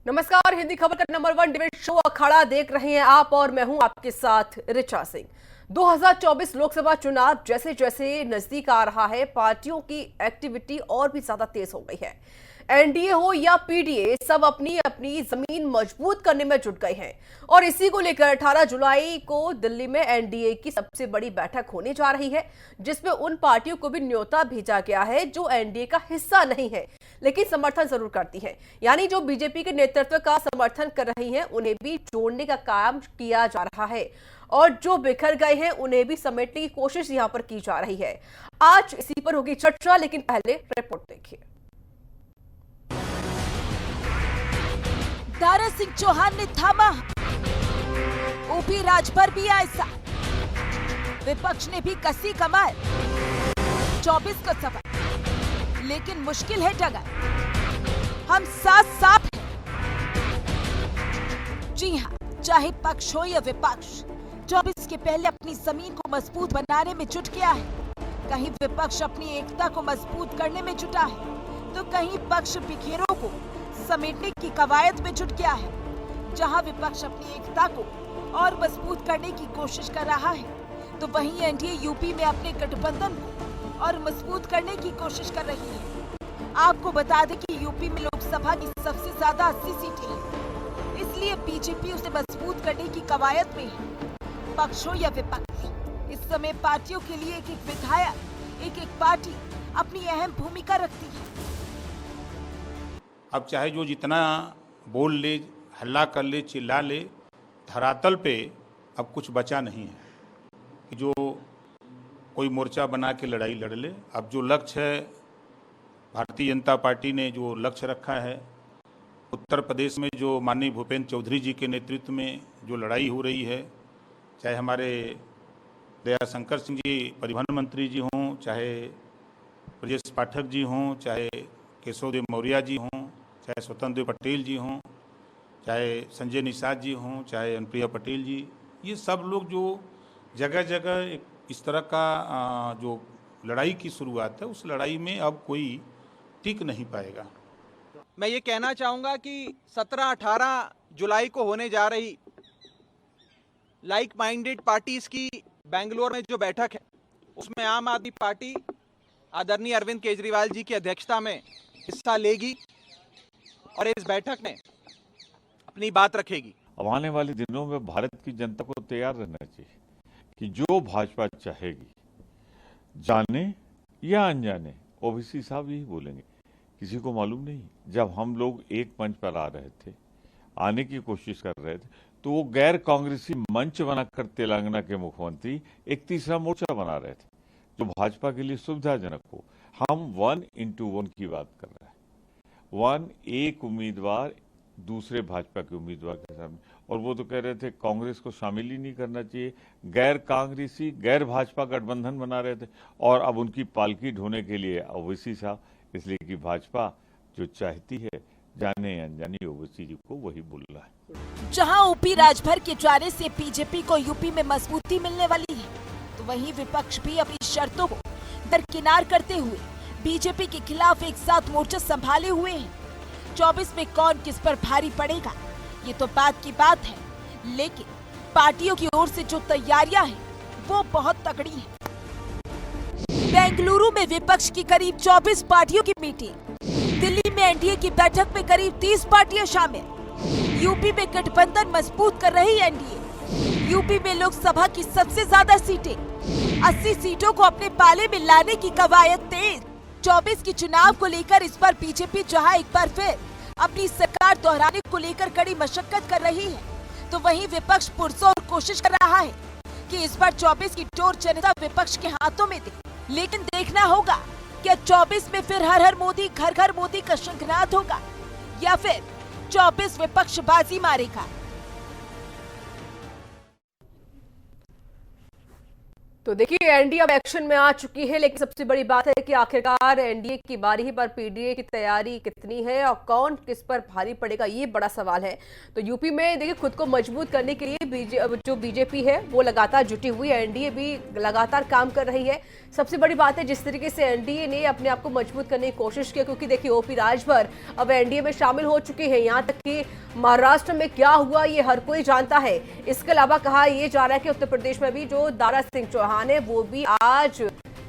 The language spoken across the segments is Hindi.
नमस्कार, हिंदी खबर का नंबर 1 डिबेट शो अखाड़ा देख रहे हैं आप और मैं हूं आपके साथ ऋचा सिंह। 2024 लोकसभा चुनाव जैसे जैसे नजदीक आ रहा है, पार्टियों की एक्टिविटी और भी ज्यादा तेज हो गई है। एनडीए हो या पीडीए, सब अपनी अपनी जमीन मजबूत करने में जुट गए हैं और इसी को लेकर 18 जुलाई को दिल्ली में एनडीए की सबसे बड़ी बैठक होने जा रही है, जिसमें उन पार्टियों को भी न्योता भेजा गया है जो एनडीए का हिस्सा नहीं है लेकिन समर्थन जरूर करती हैं। यानी जो बीजेपी के नेतृत्व का समर्थन कर रही हैं उन्हें भी जोड़ने का काम किया जा रहा है और जो बिखर गए हैं उन्हें भी समेटने की कोशिश यहां पर की जा रही है। आज इसी पर होगी चर्चा, लेकिन पहले रिपोर्ट देखिए। दारा सिंह चौहान ने थामा, ओपी राजभर भी ऐसा, विपक्ष ने भी कसी कमर। 24 का सफर लेकिन मुश्किल है डगर, हम साथ साथ हैं। जी हाँ, चाहे पक्ष हो या विपक्ष, 24 के पहले अपनी जमीन को मजबूत बनाने में जुट गया है। कहीं विपक्ष अपनी एकता को मजबूत करने में जुटा है तो कहीं पक्ष बिखेरों को समेटने की कवायद में जुट गया है। जहां विपक्ष अपनी एकता को और मजबूत करने की कोशिश कर रहा है तो वहीं एनडीए यूपी में अपने गठबंधन को और मजबूत करने की कोशिश कर रही है। आपको बता दें कि यूपी में लोकसभा की सबसे ज्यादा 80 सीटें हैं, इसलिए बीजेपी उसे मजबूत करने की कवायद में है। पक्ष हो या विपक्ष, इस समय पार्टियों के लिए एक एक विधायक, एक एक पार्टी अपनी अहम भूमिका रखती है। अब चाहे जो जितना बोल ले, हल्ला कर ले, चिल्ला ले, धरातल पे अब कुछ बचा नहीं है कि जो कोई मोर्चा बना के लड़ाई लड़ ले। अब जो लक्ष्य है, भारतीय जनता पार्टी ने जो लक्ष्य रखा है, उत्तर प्रदेश में जो माननीय भूपेंद्र चौधरी जी के नेतृत्व में जो लड़ाई हो रही है, चाहे हमारे दयाशंकर सिंह जी परिवहन मंत्री जी हों, चाहे ब्रजेश पाठक जी हों, चाहे केशव देव मौर्य जी हों, चाहे स्वतंत्र देव पटेल जी हों, चाहे संजय निषाद जी हों, चाहे अनुप्रिया पटेल जी, ये सब लोग जो जगह जगह इस तरह का जो लड़ाई की शुरुआत है, उस लड़ाई में अब कोई टिक नहीं पाएगा। मैं ये कहना चाहूँगा कि 17-18 जुलाई को होने जा रही लाइक माइंडेड पार्टीज़ की बेंगलोर में जो बैठक है, उसमें आम आदमी पार्टी आदरणीय अरविंद केजरीवाल जी की अध्यक्षता में हिस्सा लेगी और इस बैठक में अपनी बात रखेगी। अब आने वाले दिनों में भारत की जनता को तैयार रहना चाहिए कि जो भाजपा चाहेगी, जाने या अनजाने, ओवैसी साहब यही बोलेंगे, किसी को मालूम नहीं। जब हम लोग एक मंच पर आ रहे थे, आने की कोशिश कर रहे थे, तो वो गैर कांग्रेसी मंच बनाकर तेलंगाना के मुख्यमंत्री एक तीसरा मोर्चा बना रहे थे जो भाजपा के लिए सुविधाजनक हो। हम 1:1 की बात कर रहे हैं, एक उम्मीदवार दूसरे भाजपा के उम्मीदवार के सामने, और वो तो कह रहे थे कांग्रेस को शामिल ही नहीं करना चाहिए, गैर कांग्रेसी गैर भाजपा गठबंधन बना रहे थे। और अब उनकी पालकी ढोने के लिए ओवैसी साहब, इसलिए कि भाजपा जो चाहती है, जाने अनजाने ओवैसी जी को वही बोल रहा है। जहां ओपी राजभर के जाने से बीजेपी को यूपी में मजबूती मिलने वाली है, तो वहीं विपक्ष भी अपनी शर्तों को दरकिनार करते हुए बीजेपी के खिलाफ एक साथ मोर्चा संभाले हुए हैं। 24 में कौन किस पर भारी पड़ेगा, ये तो बात की बात है, लेकिन पार्टियों की ओर से जो तैयारियां हैं वो बहुत तगड़ी है। बेंगलुरु में विपक्ष की करीब 24 पार्टियों की मीटिंग, दिल्ली में एनडीए की बैठक में करीब 30 पार्टियां शामिल। यूपी में गठबंधन मजबूत कर रही एनडीए, यूपी में लोकसभा की सबसे ज्यादा सीटें, 80 सीटों को अपने पाले में लाने की कवायद तेज। 24 की चुनाव को लेकर इस बार बीजेपी जहां एक बार फिर अपनी सरकार दोहराने को लेकर कड़ी मशक्कत कर रही है, तो वहीं विपक्ष पुरजोर कोशिश कर रहा है कि इस बार 24 की टोर जनता विपक्ष के हाथों में दे। लेकिन देखना होगा क्या 24 में फिर हर हर मोदी, घर घर मोदी का शंखनाद होगा या फिर 24 विपक्ष बाजी मारेगा। तो देखिए एनडीए अब एक्शन में आ चुकी है, लेकिन सबसे बड़ी बात है कि आखिरकार एनडीए की बारी ही पर पीडीए की तैयारी कितनी है और कौन किस पर भारी पड़ेगा, ये बड़ा सवाल है। तो यूपी में देखिए खुद को मजबूत करने के लिए जो बीजेपी है वो लगातार जुटी हुई है, एनडीए भी लगातार काम कर रही है। सबसे बड़ी बात है जिस तरीके से एनडीए ने अपने आप को मजबूत करने की कोशिश की, क्योंकि देखिए ओपी राजभर अब एनडीए में शामिल हो चुके हैं। यहाँ तक कि महाराष्ट्र में क्या हुआ ये हर कोई जानता है। इसके अलावा कहा यह जा रहा है कि उत्तर प्रदेश में भी जो दारा सिंह चौहान है वो भी आज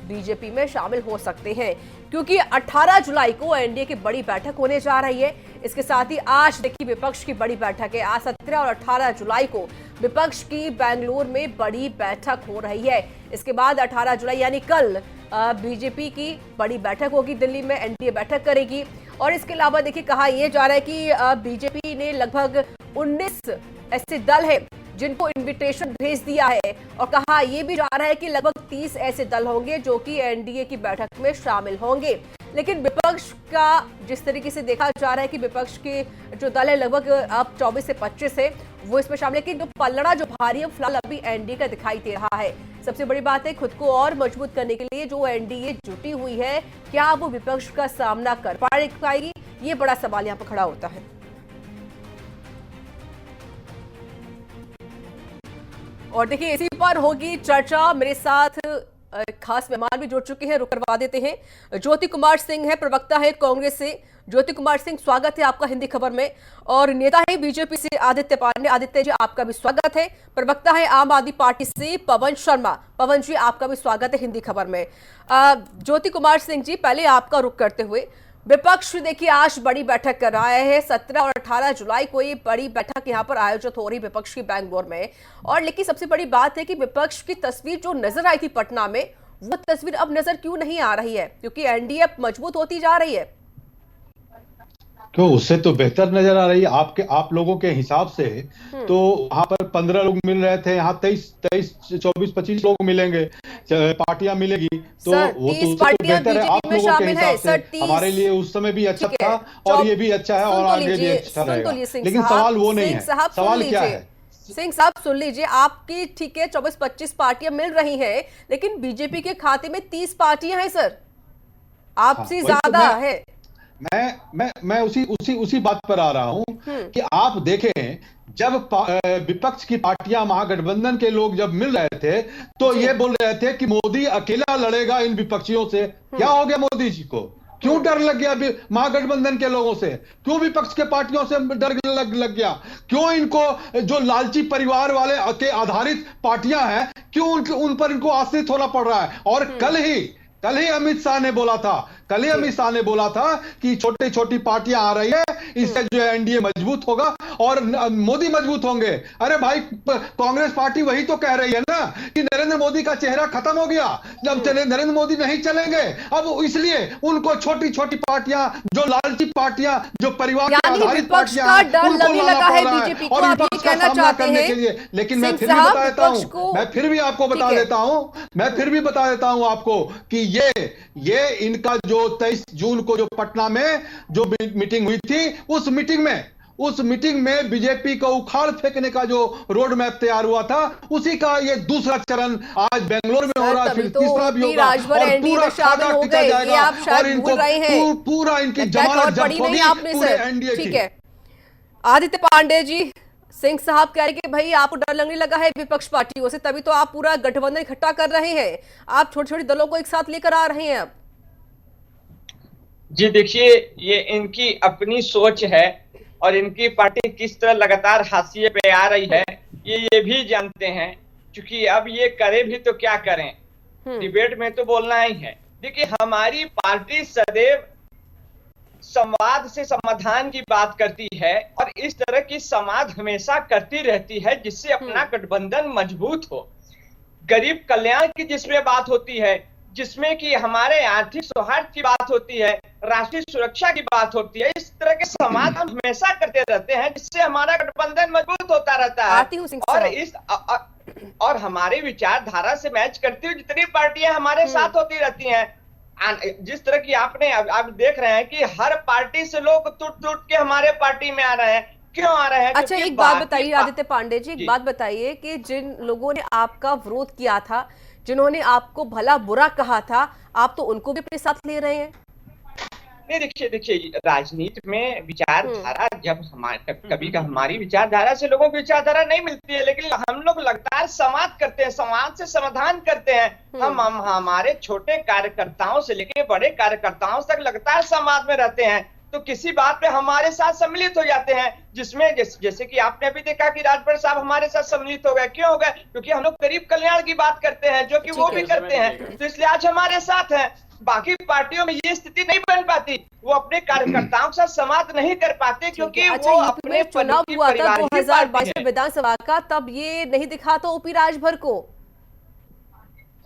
बीजेपी में शामिल हो सकते हैं, क्योंकि 18 जुलाई को एनडीए की बड़ी बैठक होने जा रही है। इसके साथ ही आज देखिए विपक्ष की बड़ी बैठक है। आज 17 और 18 जुलाई को विपक्ष की बेंगलुरु में बड़ी बैठक हो रही है। इसके बाद 18 जुलाई यानी कल बीजेपी की बड़ी बैठक होगी, दिल्ली में एनडीए बैठक करेगी। और इसके अलावा देखिए कहा यह जा रहा है कि बीजेपी ने लगभग 19 ऐसे दल है जिनको इनविटेशन भेज दिया है, और कहा यह भी जा रहा है कि लगभग 30 ऐसे दल होंगे जो कि एनडीए की बैठक में शामिल होंगे। लेकिन विपक्ष का जिस तरीके से देखा जा रहा है कि विपक्ष के जो दल है लगभग अब 24 से 25 है वो इसमें शामिल है, कि जो पलड़ा जो भारी है फिलहाल अभी एनडीए का दिखाई दे रहा है। सबसे बड़ी बात है खुद को और मजबूत करने के लिए जो एनडीए जुटी हुई है, क्या वो विपक्ष का सामना कर पाएगी, ये बड़ा सवाल यहाँ पर खड़ा होता है। और देखिए इसी पर होगी चर्चा। मेरे साथ खास मेहमान भी जुड़ चुके हैं, रुक करवा देते हैं। ज्योति कुमार सिंह है, प्रवक्ता है कांग्रेस से। ज्योति कुमार सिंह, स्वागत है आपका हिंदी खबर में। और नेता है बीजेपी से आदित्य पांडे। आदित्य जी आपका भी स्वागत है। प्रवक्ता है आम आदमी पार्टी से पवन शर्मा। पवन जी आपका भी स्वागत है हिंदी खबर में। ज्योति कुमार सिंह जी, पहले आपका रुख करते हुए, विपक्ष देखिए आज बड़ी बैठक कर रहा है। 17 और 18 जुलाई को ये बड़ी बैठक यहाँ पर आयोजित हो रही विपक्ष की बेंगलुरु में। और लेकिन सबसे बड़ी बात है कि विपक्ष की तस्वीर जो नजर आई थी पटना में, वो तस्वीर अब नजर क्यों नहीं आ रही है, क्योंकि एनडीए मजबूत होती जा रही है। क्यों, उससे तो बेहतर नजर आ रही है आप लोगों के हिसाब से। तो वहां पर 15 लोग मिल रहे थे, यहाँ 23, 24, 25 लोग मिलेंगे, पार्टियां मिलेगी। तो वो तो बेहतर है आप लोगों के हिसाब से। हमारे लिए उस समय भी अच्छा था और ये भी अच्छा है और आगे भी अच्छा रहेगा। लेकिन सवाल वो नहीं है। सवाल क्या है? सिंह साहब सुन लीजिए, आपकी ठीक है 24-25 पार्टियां मिल रही हैं, लेकिन बीजेपी के खाते में 30 पार्टियां हैं सर, आपसे ज्यादा है। मैं उसी बात पर आ रहा हूं कि आप देखें, जब विपक्ष की पार्टियां महागठबंधन के लोग जब मिल रहे थे तो ये बोल रहे थे कि मोदी अकेला लड़ेगा इन विपक्षियों से। क्या हो गया मोदी जी को? क्यों डर लग गया महागठबंधन के लोगों से? क्यों विपक्ष के पार्टियों से डर लग गया? क्यों इनको जो लालची परिवार वाले के आधारित पार्टियां हैं, क्यों उन पर इनको आश्रित होना पड़ रहा है? और कल ही अमित शाह ने बोला था कि छोटी छोटी पार्टियां आ रही है, इससे जो है एनडीए मजबूत होगा और मोदी मजबूत होंगे। अरे भाई, कांग्रेस पार्टी वही तो कह रही है ना कि नरेंद्र मोदी का चेहरा खत्म हो गया, जब नरेंद्र मोदी नहीं चलेंगे। अब इसलिए उनको छोटी छोटी पार्टियां, जो लालची पार्टियां, जो परिवार के आधारित पार्टियां, उनको लाना पड़ रहा है और विपक्ष का सामना करने के लिए। लेकिन मैं फिर भी बता देता हूं, मैं फिर भी आपको बता देता हूं आपको कि ये इनका जो 23 जून को जो पटना में जो मीटिंग हुई थी, उस मीटिंग में बीजेपी को उखाड़ फेंकने का जो रोड मैप तैयार हुआ था, उसी का ये दूसरा चरण आज बेंगलुरु में हो रहा है, फिर तीसरा भी होगा और पूरा खाका खींचा जाएगा और इनको पूरा इनकी जमानत जब्त होगी पूरे एनडीए की। ठीक है आदित्य पांडे जी, सिंह साहब कह रहे कि भाई आपको डर लगने लगा है विपक्ष पार्टियों से, तभी तो आप पूरा गठबंधन इकट्ठा कर रहे हैं, आप छोटे छोटे दलों को एक साथ लेकर आ रहे हैं अब। जी देखिए, ये इनकी अपनी सोच है और इनकी पार्टी किस तरह लगातार हाशिए पे आ रही है ये भी जानते हैं, क्योंकि अब ये करे भी तो क्या करें, डिबेट में तो बोलना ही है। देखिए, हमारी पार्टी सदैव संवाद से समाधान की बात करती है और इस तरह की संवाद हमेशा करती रहती है जिससे अपना गठबंधन मजबूत हो। गरीब कल्याण की जिसमें बात होती है, जिसमें कि हमारे आर्थिक सौहार्द की बात होती है, राष्ट्रीय सुरक्षा की बात होती है, इस तरह के संवाद हम हमेशा करते रहते हैं जिससे हमारा गठबंधन मजबूत होता रहता है। और हमारी विचारधारा से मैच करती हुई जितनी पार्टियां हमारे साथ होती रहती हैं, जिस तरह की आप देख रहे हैं कि हर पार्टी से लोग टूट के हमारे पार्टी में आ रहे हैं। क्यों आ रहे हैं? अच्छा, एक बात बताइए आदित्य पांडे जी, एक बात बताइए कि जिन लोगों ने आपका विरोध किया था, जिन्होंने आपको भला बुरा कहा था, आप तो उनको भी अपने साथ ले रहे हैं। नहीं, देखिए राजनीति में विचारधारा जब कभी का हमारी विचारधारा से लोगों की विचारधारा नहीं मिलती है, लेकिन हम लोग लगातार संवाद करते हैं, समाज से समाधान करते हैं। हम हमारे छोटे कार्यकर्ताओं से लेकर बड़े कार्यकर्ताओं तक लगातार संवाद में रहते हैं, तो किसी बात पे हमारे साथ सम्मिलित हो जाते हैं, जिसमें जैसे कि आपने अभी देखा कि राजभर साहब हमारे साथ सम्मिलित हो गए। क्यों हो गए? क्योंकि हम लोग गरीब कल्याण की बात करते हैं, जो कि वो भी करते हैं, तो इसलिए आज हमारे साथ हैं। बाकी पार्टियों में ये स्थिति नहीं बन पाती, वो अपने कार्यकर्ताओं के साथ संवाद नहीं कर पाते, क्योंकि अच्छा, वो अपने चुनाव हुआ था 2022 में विधानसभा का, तब ये नहीं दिखा तो ओपी राजभर को।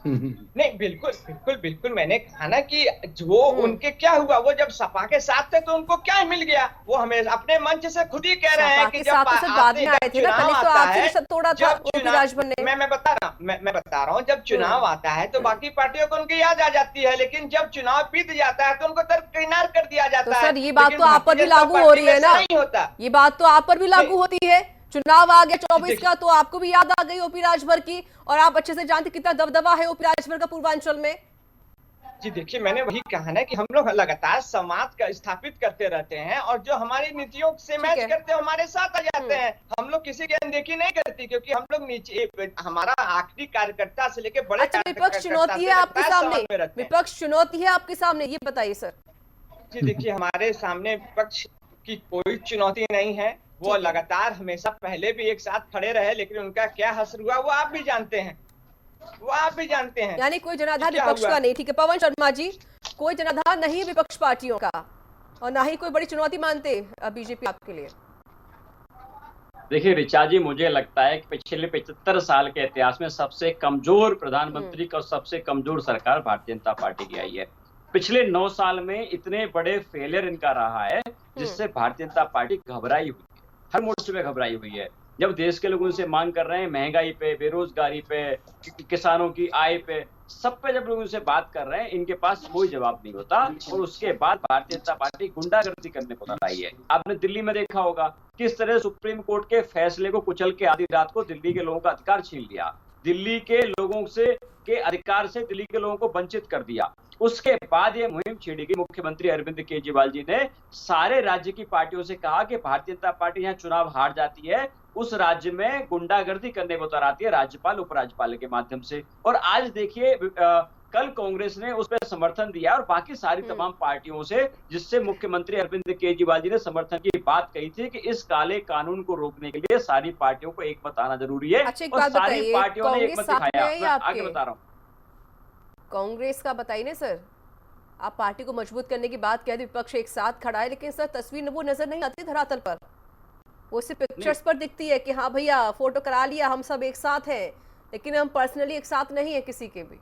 नहीं, बिल्कुल मैंने कहा ना कि वो उनके क्या हुआ, वो जब सपा के साथ थे तो उनको क्या मिल गया। वो हमें अपने मंच से खुद ही कह रहे हैं कि जब बाद में आए थे ना, पहले तो आपसे तोड़ा था ओपी राजभर ने। मैं बता रहा हूँ जब चुनाव आता है तो बाकी पार्टियों को उनकी याद आ जाती है, लेकिन जब चुनाव बीत जाता है तो उनको दरकिनार कर दिया जाता है। सर, ये बात तो आप पर भी लागू हो रही है ना, ये बात तो आप पर भी लागू होती है। चुनाव आ गया 24 का, तो आपको भी याद आ गई ओपी राजभर की, और आप अच्छे से जानते कितना दबदबा है ओपी राजभर का पूर्वांचल में। जी देखिए, मैंने वही कहा ना कि हम लोग लगातार संवाद का स्थापित करते रहते हैं, और जो हमारी नीतियों से मैच करते हैं हमारे साथ आ जाते हैं। हम लोग किसी की अनदेखी नहीं करती, क्योंकि हम लोग नीचे हमारा आखिरी कार्यकर्ता से लेकर बड़े विपक्ष चुनौती है आपके सामने, विपक्ष चुनौती है आपके सामने, ये बताइए सर। जी देखिए, हमारे सामने विपक्ष की कोई चुनौती नहीं है। वो लगातार हमेशा पहले भी एक साथ खड़े रहे, लेकिन उनका क्या हश्र हुआ वो आप भी जानते हैं, यानी कोई जनाधार विपक्ष का नहीं। ठीक है पवन शर्मा जी, कोई जनाधार नहीं विपक्ष पार्टियों का, और ना ही कोई बड़ी चुनौती मानते बीजेपी आपके लिए। देखिए ऋचा जी, मुझे लगता है कि पिछले 75 साल के इतिहास में सबसे कमजोर प्रधानमंत्री का और सबसे कमजोर सरकार भारतीय जनता पार्टी की आई है। पिछले 9 साल में इतने बड़े फेलियर इनका रहा है, जिससे भारतीय जनता पार्टी घबराई हुई है, हर मोर्चे पे घबराई हुई है। जब देश के लोग उनसे मांग कर रहे हैं महंगाई पे, बेरोजगारी पे, किसानों की आय पे, सब पे जब लोग उनसे बात कर रहे हैं, इनके पास कोई जवाब नहीं होता। और उसके बाद भारतीय जनता पार्टी गुंडागर्दी करने को उतर आई है। आपने दिल्ली में देखा होगा किस तरह सुप्रीम कोर्ट के फैसले को कुचल के आधी रात को दिल्ली के लोगों का अधिकार छीन लिया, दिल्ली के लोगों से के अधिकार से दिल्ली के लोगों को वंचित कर दिया। उसके बाद ये मुहिम छेड़ी गई। मुख्यमंत्री अरविंद केजरीवाल जी ने सारे राज्य की पार्टियों से कहा कि भारतीय जनता पार्टी यहाँ चुनाव हार जाती है, उस राज्य में गुंडागर्दी करने को उतर आती है राज्यपाल उपराज्यपाल के माध्यम से। और आज देखिए कल कांग्रेस ने उस पर समर्थन दिया, और बाकी सारी तमाम पार्टियों से, जिससे मुख्यमंत्री अरविंद केजरीवाल जी ने समर्थन की बात कही थी कि इस काले कानून को रोकने के लिए सारी पार्टियों को एक मत आना जरूरी है। और सारी पार्टियों ने एक मत दिखाया। मैं आगे बता रहा हूँ, कांग्रेस का बताइए ना सर, आप पार्टी को मजबूत करने की बात कह दी, विपक्ष एक साथ खड़ा है, लेकिन सर तस्वीर वो नजर नहीं आती धरातल पर, वो सिर्फ पिक्चर्स पर दिखती है कि हाँ भैया फोटो करा लिया, हम सब एक साथ हैं, लेकिन हम पर्सनली एक साथ नहीं है किसी के भी।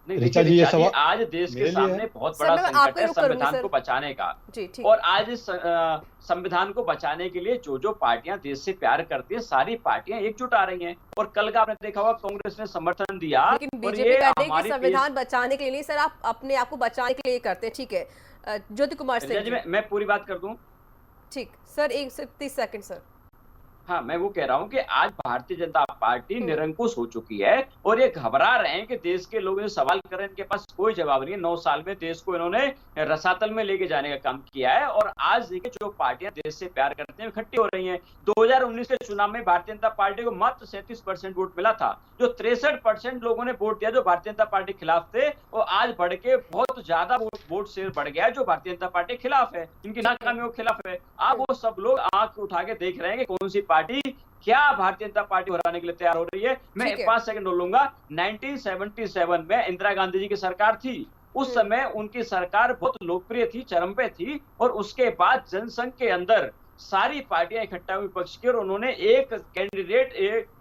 ऋचा जी, आज देश के सामने बहुत बड़ा संकट है संविधान को बचाने का। और आज इस संविधान को बचाने के लिए जो पार्टियां देश से प्यार करती है, सारी पार्टियां एकजुट आ रही हैं। और कल का आपने देखा होगा कांग्रेस ने समर्थन दिया, लेकिन बीजेपी कहते हैं कि संविधान बचाने के लिए नहीं सर, आप अपने आप को बचाने के लिए करते हैं। ठीक है ज्योति कुमार सिंह, मैं पूरी बात कर दूं। ठीक सर, 30 सेकंड सर। हाँ, मैं वो कह रहा हूँ कि आज भारतीय जनता पार्टी निरंकुश हो चुकी है, और ये घबरा रहे हैं कि देश के लोग जो सवाल कर रहे हैं इनके पास कोई जवाब नहीं है। 9 साल में देश को इन्होंने रसातल में लेके जाने का काम किया है। और आज देखिए जो पार्टियां देश से प्यार करते हैं इकट्ठी हो रही हैं। 2019 के चुनाव में भारतीय जनता पार्टी को मात्र 37% वोट मिला था, जो 63% लोगों ने वोट दिया जो भारतीय जनता पार्टी के खिलाफ थे, और आज बढ़ के बहुत ज्यादा वोट शेयर बढ़ गया है जो भारतीय जनता पार्टी के खिलाफ है, इनकी नाकामियों के खिलाफ है। अब वो सब लोग आंख उठा के देख रहे हैं कि कौन सी पार्टी क्या भारतीय जनता पार्टी हराने के लिए तैयार हो रही है। मैं 5 सेकंड बोलूंगा। 1977 में इंदिरा गांधी जी की सरकार थी, उस समय उनकी सरकार बहुत लोकप्रिय थी, चरम पे थी। और उसके बाद जनसंघ के अंदर सारी पार्टियां इकट्ठा हुई विपक्ष की, और उन्होंने एक कैंडिडेट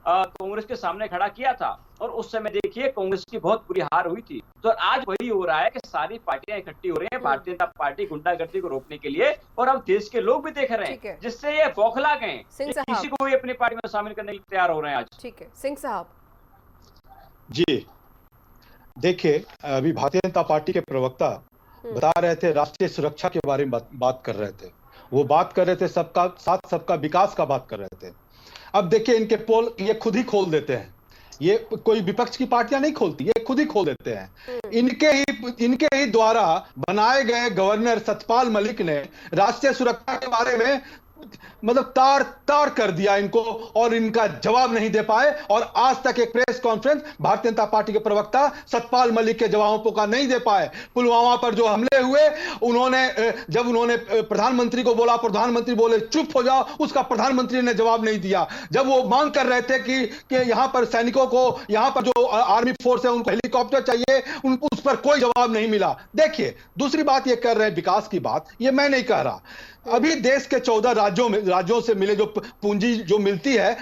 कांग्रेस के सामने खड़ा किया था, और उस समय देखिए कांग्रेस की बहुत बुरी हार हुई थी। तो आज वही हो रहा है कि सारी पार्टियां इकट्ठी हो रही हैं भारतीय जनता पार्टी गुंडागर्दी को रोकने के लिए, और अब देश के लोग भी देख रहे हैं, जिससे ये बौखला गए, किसी को भी अपनी पार्टी में शामिल करने के लिए तैयार हो रहे हैं आज। ठीक है सिंह साहब जी, देखिए अभी भारतीय जनता पार्टी के प्रवक्ता बता रहे थे, राष्ट्रीय सुरक्षा के बारे में बात कर रहे थे, वो बात कर रहे थे सबका साथ सबका विकास का बात कर रहे थे। अब देखिए इनके पोल ये खुद ही खोल देते हैं, ये कोई विपक्ष की पार्टियां नहीं खोलती, ये खुद ही खोल देते हैं। इनके ही द्वारा बनाए गए गवर्नर सतपाल मलिक ने राष्ट्रीय सुरक्षा के बारे में मतलब तार तार कर दिया इनको, और इनका जवाब नहीं दे पाए। और आज तक एक press conference Bharatiya Janata party के प्रवक्ता सतपाल मलिक के जवाबों का नहीं दे पाए। पुलवामा पर जो हमले हुए, जब उन्होंने प्रधानमंत्री को बोला, प्रधानमंत्री बोले चुप हो जाओ, उसका प्रधानमंत्री ने जवाब नहीं दिया। जब वो मांग कर रहे थे कि यहां पर सैनिकों को, यहां पर जो आर्मी फोर्स है उनको हेलीकॉप्टर चाहिए, उस पर कोई जवाब नहीं मिला। देखिए, दूसरी बात ये कर रहे हैं विकास की बात, ये मैं नहीं कह रहा। अभी देश के 14 राज्यों से मिले जो पूंजी जो मिलती है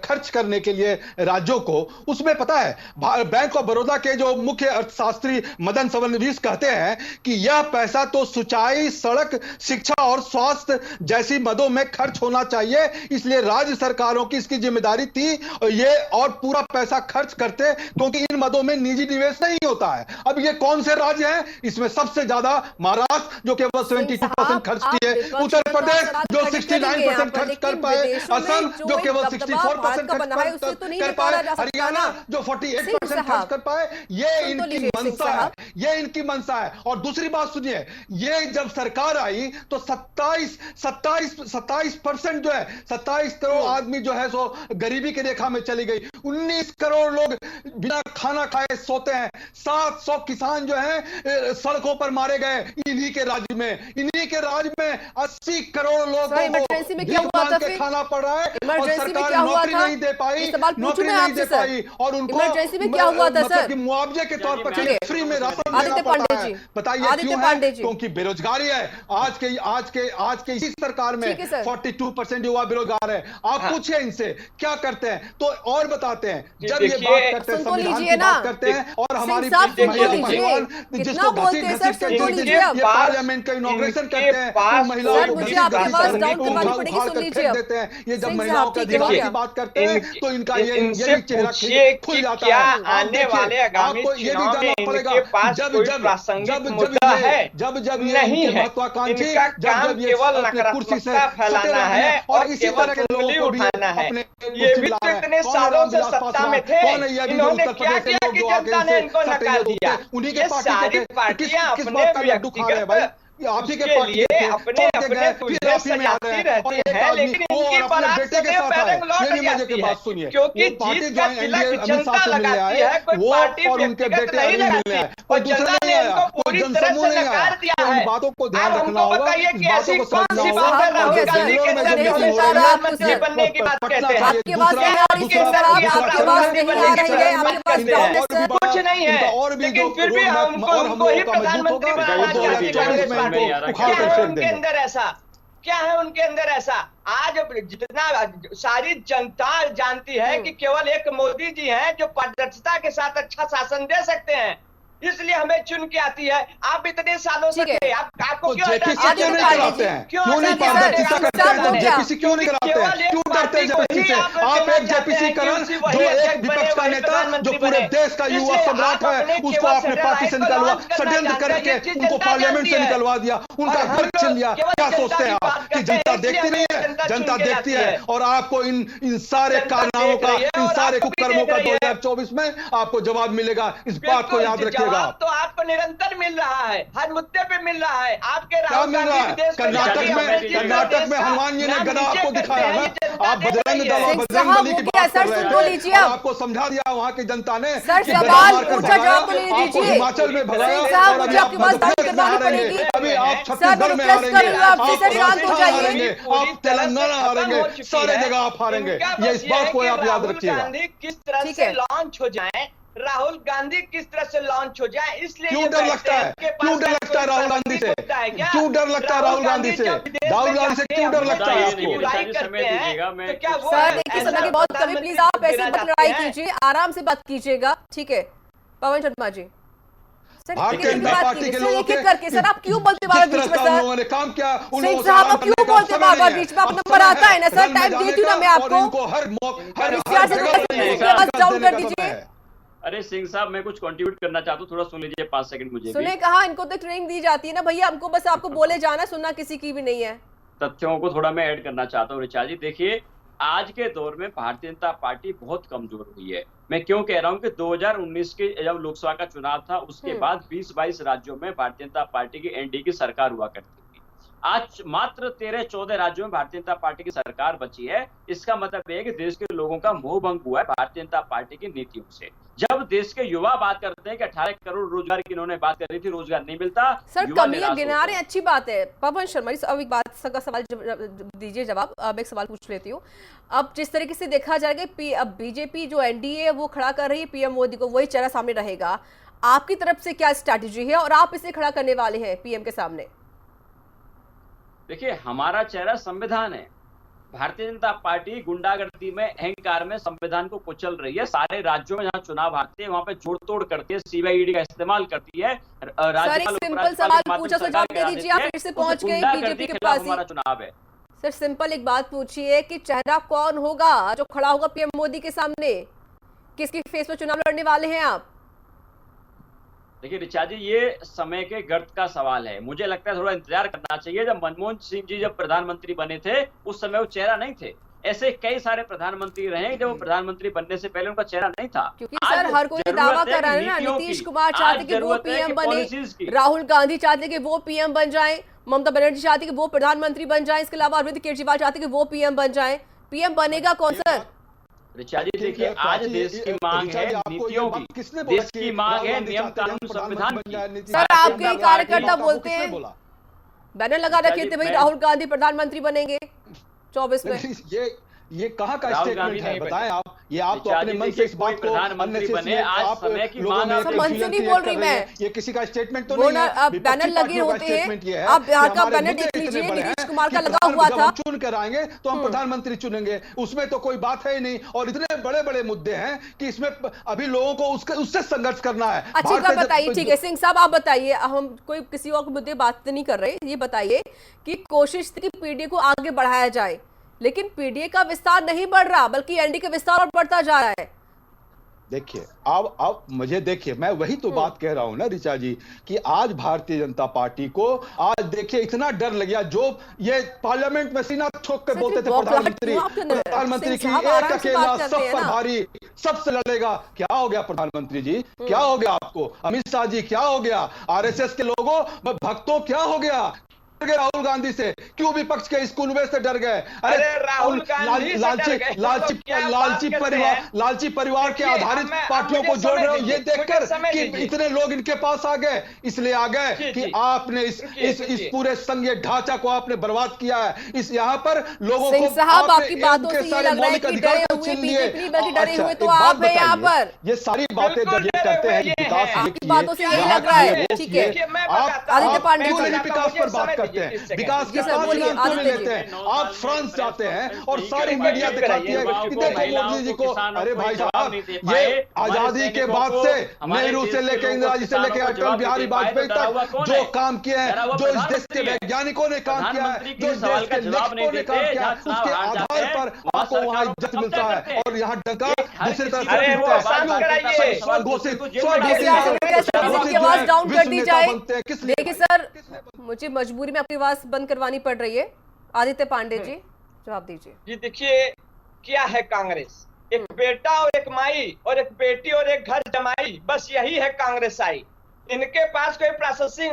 खर्च करने के लिए राज्यों को, उसमें पता है बैंक ऑफ बड़ौदा के जो मुख्य अर्थशास्त्री मदन फडणवीस कहते हैं कि यह पैसा तो सिंचाई, सड़क, शिक्षा और स्वास्थ्य जैसी मदों में खर्च होना चाहिए, इसलिए राज्य सरकारों की इसकी जिम्मेदारी थी ये, और पूरा पैसा खर्च करते, क्योंकि इन मदों में निजी निवेश नहीं होता है। अब ये कौन से राज्य हैं? इसमें सबसे ज्यादा महाराष्ट्र जो केवल 72% खर्च किए, उत्तर प्रदेश जो 69% खर्च कर पाए, असम जो केवल 64% खर्च कर पाए, हरियाणा जो 48% खर्च कर पाए। ये इनकी मंशा है, ये इनकी मंशा है। और दूसरी बात सुनिए, ये जब सरकार आई तो 27% जो है, 27 करोड़ आदमी जो है सो गरीबी की रेखा में चली गई। 19 करोड़ लोग बिना खाना खाए सोते हैं। 700 किसान जो हैं सड़कों पर मारे गए इन्हीं के राज्य में। इन्हीं के राज्य में 80 करोड़ लोग इमरजेंसी में क्या हुआ था फिर? खाना पड़ रहा है और इमरजेंसी में सरकार क्या हुआ नौकरी था? नहीं दे पाई, नौकरी नहीं दे पाई, और उनको इमरजेंसी में क्या हुआ था सर? मुआवजे के तौर पर फ्री में राशन आदित्य पांडे जी, बताइए क्यों है? क्योंकि बेरोजगारी है। आज के इसी सरकार में 42% युवा बेरोजगार है। आप पूछे इनसे क्या करते हैं तो और बताते हैं। जब ये बात करते हैं, संविधान की बात करते हैं और हमारी जिसको पार्लियामेंट का इनॉग्रेशन करते हैं, महिलाओं देते हैं। ये जब महिलाओं का दिवाली की बात करते हैं तो इनका ये चेहरा खुल जाता है। आने वाले आगामी चुनाव में इनके पास कोई प्रासंगिक मुद्दा है नहीं है। इनका काम केवल नकारात्मकता फैलाना है और केवल उंगली उठाना है। ये भी तो इतने सालों से सत्ता में थे, इन्होंने क्या किया कि जनता ने इनको नकार दिया? ये सारी पार्टियां अपने व्यक्तिगत उसके लिए अपने उद्देश्य सजाती रहती हैं, लेकिन इनकी बारात सदैव पैदल लौट जाती है, क्योंकि जीत का तिलक जनता लगाती है, कोई पार्टी व्यक्तिगत नहीं लगाती है। और जनता ने इनको पूरी तरह से नकार दिया है। अब हमको बताइए कि ऐसी कौन सी बात है राहुल गांधी के अंदर जो प्रधानमंत्री बनने की बात कहते हैं? कुछ नहीं है, लेकिन फिर भी हमको ही प्रधानमंत्री बनाना। क्या है उनके अंदर ऐसा? क्या है उनके अंदर ऐसा? आज जितना सारी जनता जानती है कि केवल एक मोदी जी हैं जो पारदर्शिता के साथ अच्छा शासन दे सकते हैं, इसलिए हमें चुन के आती है। आप इतने सालों से थे, आपको क्यों जेपीसी नहीं कराते हैं? क्यों नहीं पारदर्शिता करते हैं? तो जेपीसी क्यों नहीं कराते हैं? क्यों डरते हैं जेपीसी से? आप एक जेपीसी करण जो एक विपक्ष का नेता जो पूरे देश का युवा सम्राट है, उसको आपने पार्टी से निकलवा, षड्यंत्र करके उनको पार्लियामेंट से निकलवा दिया, उनका घर छीन लिया। क्या सोचते हैं आप कि जनता देखती नहीं है? जनता देखती है। और आपको इन सारे कारनामों का, इन सारे कुकर्मों का 2024 में आपको जवाब मिलेगा। इस बात को याद रखिएगा। तो आपको निरंतर मिल रहा है, हर मुद्दे पे मिल रहा है। आपके क्या मिल रहा है? कर्नाटक में हनुमान जी ने गदा आपको दिखाया है। आप बजरंग दल और बजरंग बली की बात कर रहे हैं। आपको समझा दिया वहाँ की जनता ने कि आपको हिमाचल में भगाया और अभी आप मध्यप्रदेश में आ रहे हैं, अभी आप छत्तीसगढ़ में हारेंगे, आप हारेंगे, आप तेलंगाना हारेंगे, सारे जगह आप हारेंगे। ये इस बात को आप याद रखिएगा। किस तरह से लॉन्च हो जाए, राहुल गांधी किस तरह से लॉन्च हो जाए, इसलिए क्यों डर लगता है? क्यों डर लगता है राहुल गांधी से? क्यों डर लगता है राहुल गांधी से? राहुल गांधी से क्यों डर लगता है आपको? सर देखिए, समय की बहुत कमी, प्लीज आप ऐसे मत लड़ाई कीजिए, आराम से बात कीजिएगा, ठीक है? पवन शर्मा जी, भारतीय जनता पार्टी के लोगों के करके सर आप क्यों बोलते बार बीच में? सर उन्होंने काम किया, सिंह साहब आप क्यों बोलते बार बीच में? आप नंबर आता है ना सर, टाइम देती हूँ ना मैं आपको, डाउन कर दीजिए। अरे सिंह साहब, मैं कुछ कंट्रीब्यूट करना चाहता हूँ, थोड़ा सुन लीजिए 5 सेकंड मुझे। सुने कहा, इनको तो ट्रेनिंग दी जाती है ना भैया, हमको बस आपको बोले जाना, सुनना किसी की भी नहीं है। तथ्यों को थोड़ा मैं ऐड करना चाहता हूँ ऋचा जी। देखिए, आज के दौर में भारतीय जनता पार्टी बहुत कमजोर हुई है। मैं क्यों कह रहा हूं कि 2019 के जब लोकसभा का चुनाव था उसके बाद 20-22 राज्यों में भारतीय जनता पार्टी की एनडीए की सरकार हुआ करती थी। आज मात्र 13-14 राज्यों में भारतीय जनता पार्टी की सरकार बची है। इसका मतलब है कि देश के लोगों का मोह भंग हुआ है भारतीय जनता पार्टी की नीतियों से। जब देश के युवा बात करते हैं कि 18 करोड़ रोजगार की इन्होंने बात करी थी, रोजगार नहीं मिलता, सर कमियां गिना रहे, अच्छी बात है। पवन शर्मा जी अब एक बात का सवाल दीजिए जवाब। अब एक सवाल पूछ लेती हूँ। अब जिस तरीके से देखा जाएगा अब बीजेपी जो एनडीए है वो खड़ा कर रही है पीएम मोदी को, वही चेहरा सामने रहेगा। आपकी तरफ से क्या स्ट्रैटेजी है और आप इसे खड़ा करने वाले हैं पीएम के सामने? देखिए, हमारा चेहरा संविधान है। भारतीय जनता पार्टी गुंडागर्दी में, अहंकार में संविधान को कुचल रही है। सारे राज्यों में जहां चुनाव आते हैं वहां पे जोड़ तोड़ करती है, सीबीआईडी का इस्तेमाल करती है। सर एक सिंपल सवाल पूछा, जवाब दे दीजिए। आप फिर से पहुंच गए बीजेपी के पास। हमारा चुनाव है सर, सिंपल एक बात पूछिए कि चेहरा कौन होगा जो खड़ा होगा पीएम मोदी के सामने? किसकी फेस पर चुनाव लड़ने वाले हैं आप? देखिए ऋचा जी, ये समय के गर्त का सवाल है। मुझे लगता है थोड़ा इंतजार करना चाहिए। जब मनमोहन सिंह जी जब प्रधानमंत्री बने थे उस समय वो चेहरा नहीं थे। ऐसे कई सारे प्रधानमंत्री रहे जब वो प्रधानमंत्री बनने से पहले उनका चेहरा नहीं था। क्योंकि सर हर कोई दावा कर रहा है ना, नीतीश कुमार चाहते कि वो पीएम बने, राहुल गांधी चाहते कि वो पीएम बन जाए, ममता बनर्जी चाहती कि वो प्रधानमंत्री बन जाए, इसके अलावा अरविंद केजरीवाल चाहते कि वो पीएम बन जाए। पीएम बनेगा कौन सर? ऋचा जी देखिए, आज देश की मांग है नीतियों की, देश की मांग है नियम कानून संविधान की। सर आपके कार्यकर्ता बोलते हैं, बैनर लगा रखे थे भाई राहुल गांधी प्रधानमंत्री बनेंगे 24 में। ये कहाँ का स्टेटमेंट है बताएं आप? ये आप तो अपने मन से इस बात को बने, आज समय की मांग है। मन से नहीं बोल रही मैं, ये किसी का स्टेटमेंट तो नहीं है। बैनर लगे होते हैं, आप यहाँ का बैनर देख लीजिए, नीतीश कुमार का लगा हुआ था। चुन कर आएंगे तो हम प्रधानमंत्री चुनेंगे, उसमें तो कोई बात है ही नहीं। और इतने बड़े बड़े मुद्दे हैं कि इसमें अभी लोगों को उससे संघर्ष करना है। अच्छी बात बताइए, ठीक है सिंह साहब आप बताइए, हम कोई किसी और मुद्दे बात नहीं कर रहे। ये बताइए कि कोशिश थी कि पीडीए को आगे बढ़ाया जाए, लेकिन पीडीए का विस्तार नहीं बढ़ रहा बल्कि एनडीए का विस्तार और बढ़ता जा रहा है। देखिए अब मुझे देखिए, मैं वही तो बात कह रहा हूं ना ऋचा जी कि आज भारतीय जनता पार्टी को आज देखिए इतना डर लग गया। जो ये पार्लियामेंट में सीना ठोक के बोलते थे प्रधानमंत्री की एक अकेला सब पर भारी, सबसे लड़ेगा। क्या हो गया प्रधानमंत्री जी? क्या हो गया आपको? अमित शाह जी क्या हो गया? आरएसएस के लोगों भक्तों क्या हो गया? राहुल गांधी से क्यों विपक्ष के स्कूल में से डर गए? अरे राहुल गांधी लालची परिवार के आधारित पार्टियों को जोड़ रहे हो ये देखकर कि इतने लोग इनके पास आ गए, इसलिए आ गए कि आपने इस पूरे संघीय ढांचा को आपने बर्बाद किया है। इस यहाँ पर लोगों को साहब आपकी बातों से ये लग रहा है कि डरे हुए बीजेपी बल्कि डरे हुए तो आप हैं यहाँ पर। ये सारी बातें जब ये कहते हैं कि विकास, आपकी बातों से यही लग रहा है, ठीक है। आदित्य पांडे विकास पर बात करते हैं, विकास के साथ नाम लेते हैं। आप फ्रांस जाते हैं और सारी मीडिया दिखाती है कि देखो मोदी जी को। अरे भाई साहब, ये आजादी के बाद से नेहरू से लेकर इंदिरा जी से लेकर अटल बिहारी वाजपेयी तक जो काम किए हैं, जो इस देश के वैज्ञानिकों ने काम किया है, जो इस देश के लेखकों ने काम किया है, उसके आधार पर आपको वहां इज्जत मिलता है और यहाँ डंका दूसरी तरफ से। देखिए सर, मुझे मजबूरी में आपकी आवाज बंद करवानी पड़ रही है। आदित्य पांडे जी जवाब दीजिए। जी देखिए, क्या है कांग्रेस? एक बेटा और एक माई और एक बेटी और एक घर जमाई, बस यही है कांग्रेस आई। इनके पास कोई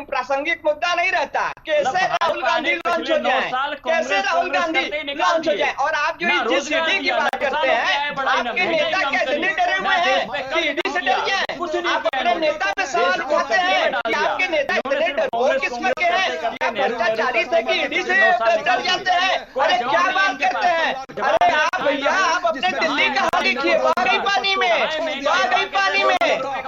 प्रासंगिक मुद्दा नहीं रहता। कैसे राहुल गांधी लॉन्च हो जाए, कैसे राहुल गांधी लॉन्च हो जाए। और आप जो जिस ईडी की बात करते हैं, आपके नेता क्या इतने डरे हुए हैं कि ईडी से डर जाए? आप अपने नेता पे सवाल उठाते हैं कि आपके नेता इतने डरपोक किस्म के हैं, क्या भ्रष्टाचारी से कि ईडी से डर जाते हैं? अरे क्या बात करते हैं? अरे आप भैया, आप अपने दिल्ली का हाल लिखिए, वाकई पानी में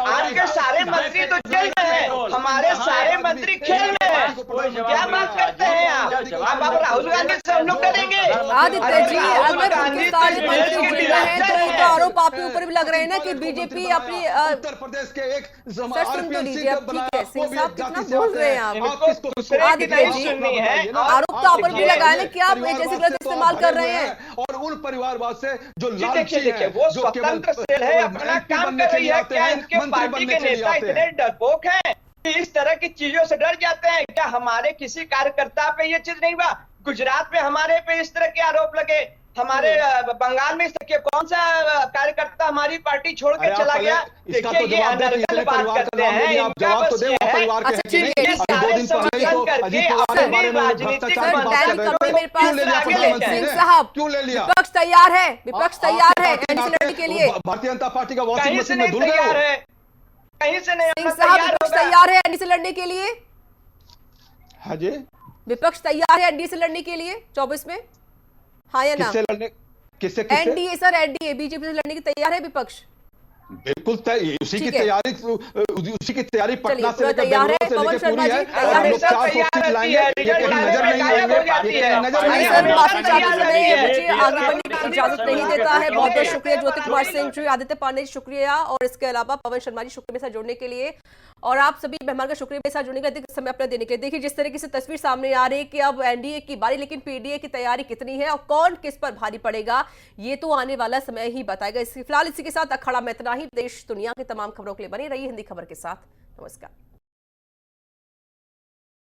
आपके सारे मंत्री तो जेल में हैं, हमारे सारे मंत्री खेल में हैं। क्या बात करते हैं आप? अब राहुल गांधी से हम लोग डरेंगे? आदित्य जी, अगर सारे मंत्री जेल में हैं तो ये आरोप आपके ऊपर भी लग रहे हैं ना कि बीजेपी अपनी उत्तर प्रदेश के एक सुन तो लीजिए अब, ठीक है सिंह साहब कितना बोल रहे हैं आप। आदित्य जी, आरोप तो आप पर भी लगाए ना कि आप जैसे गलत इस्तेमाल कर रहे हैं। और उन परिवारवाद से जो देखिए वो स्वतंत्र सेल है, अपना काम कर रही है। क्या इनके पार्टी के नेता इतने डरपोक हैं कि इस तरह की चीजों से डर जाते हैं? क्या हमारे किसी कार्यकर्ता पे ये चीज नहीं हुआ? गुजरात में हमारे पे इस तरह के आरोप लगे, हमारे बंगाल में देखिए कौन सा कार्यकर्ता हमारी पार्टी छोड़ के चला गया। देखिए ये अनर्गल बात करते हैं, इनका बस ये है ये सारे संगठन करके अपनी राजनीतिक सिंह साहब क्यों ले लिया? विपक्ष तैयार है, विपक्ष तैयार है एनडीए से लड़ने के लिए। भारतीय जनता पार्टी का वॉशिंग कहीं से मशीन में नहीं धुल गए तैयार हो। है, कहीं से नहीं सिंह साहब विपक्ष तैयार है एनडीए से लड़ने के लिए। हाँ जी, विपक्ष तैयार है एनडीए से लड़ने के लिए 24 में, हाँ या ना? किससे लड़ने? किससे? एनडीए सर, एनडीए बीजेपी से लड़ने की तैयार है विपक्ष? बिल्कुल उसी की ठीक है। तैयारी पटना से लेकर तैयार है बेंगलोर से पवन लेकर शर्मा पूरी जी, है। तैयार हम है लोग 400 सीट लाएंगे, ये कहीं नजर नहीं आएंगे, ये नजर नहीं सर आएंगे। माफी चाहते हैं, मुझे आगे बढ़ने की इजाजत नहीं देता है। बहुत बहुत शुक्रिया ज्योति कुमार सिंह जी, आदित्य पांडे जी शुक्रिया, और इसके अलावा पवन शर्मा जी शुक्रिया मेरे साथ जुड़ने के लिए, और आप सभी मेहमान का शुक्रिया मेरे साथ जुड़ने के लिए, समय अपना देने के लिए। देखिए जिस तरीके से तस्वीर सामने आ रही है कि अब एनडीए की बारी, लेकिन पीडीए की तैयारी कितनी है और कौन किस पर भारी पड़ेगा ये तो आने वाला समय ही बताएगा। फिलहाल इसी के साथ अखाड़ा में इतना ही। देश दुनिया की तमाम खबरों के लिए बनी रही हिंदी खबर के साथ। नमस्कार।